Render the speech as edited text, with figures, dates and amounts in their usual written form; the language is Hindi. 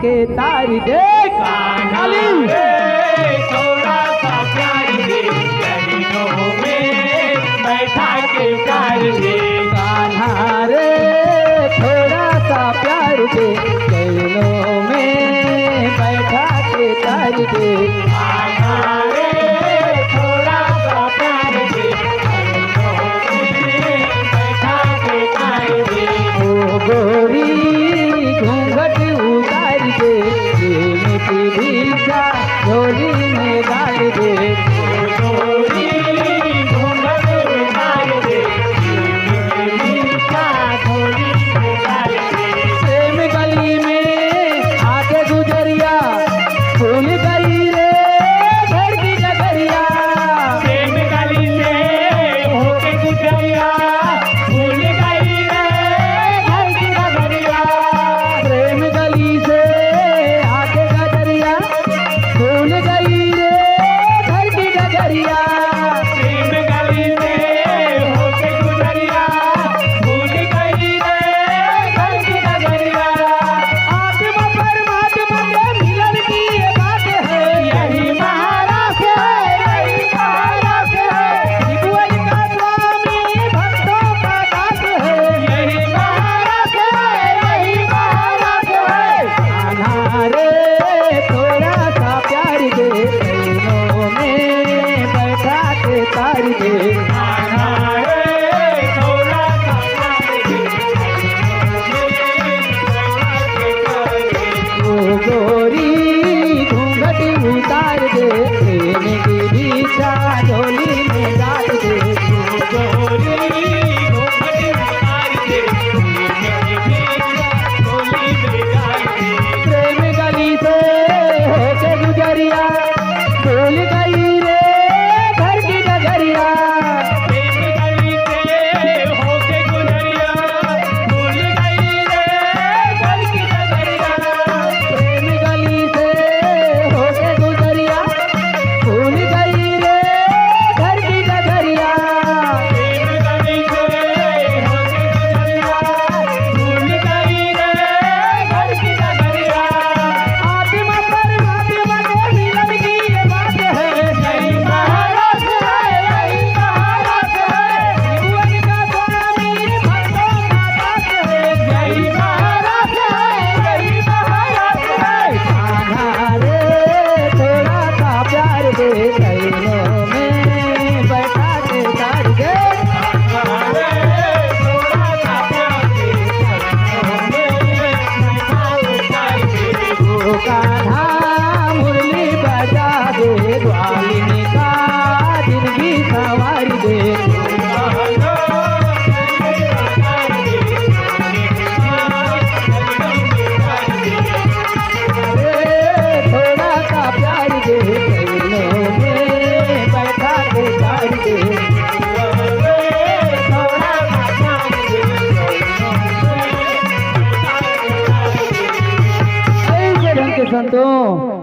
के तार दे कान्हा रे थोड़ा सा प्यार दे चरणों में बैठा के तार दे कान्हा रे थोड़ा सा प्यार दे चरणों में बैठा के तार दे कान्हा रे थोड़ा सा प्यार दे चरणों में बैठा के तार दे ओ गोरी घूंघट उतार दे प्रेम की भिक्षा झोली में डाल दे गोरी घूंघट उतार दे भिक्षा झोली में डाल दे प्रेम गली में आके गुजरिया भूल गई रे घर की डगरिया प्रेम गली से होके गुजरिया भूल गई रे घर की डगरिया प्रेम गली से आके गजरिया भूल गई रे घर की डगरिया प्रेम गली से होके गुजरिया भूल गई रे घर की डगरिया आत्मा परमात्मा के मिलन की ये बात है यही महाराज है यही महाराज है त्रिभुवन का स्वामी भक्तों का दास है यही महाराज है यही महाराज है कान्हा रे थोड़ा सा प्यार दे चरणों में बैठा के तार दे कान्हा रे थोड़ा सा प्यार दे ओ गोरी घूंघट उतार दे प्रेम की भिक्षा झोली में डाल दे गोरी घूंघट उतार दे गोली में डाल दे प्रेम गली से होके गुजरिया भूल गई रे घर की डगरिया प्रेम गली से होके गुजरिया भूल गई रे घर की डगरिया प्रेम गली से होके गुजरिया भूल गई रे घर की डगरिया प्रेम गली से होके गुजरिया भूल गई रे घर की डगरिया आत्मा परमात्मा के मिलन की ये बात है यही महाराज है यही महाराज है त्रिभुवन का स्वामी भक्तों का दास है यही महाराज है यही महाराज है कान्हा रे थोड़ा सा प्यार दे चरणों में बैठा के तार दे हमारे थोड़ा सा प्यार दे चरणों में बैठा उतार दे ओ कान्हा मुरली बजा दे ग्वालिनी का जिंदगी संवार दे अरे थोड़ा सा प्यार दे चरणों में बैठा के तार दे ऐसे ढंग के संतों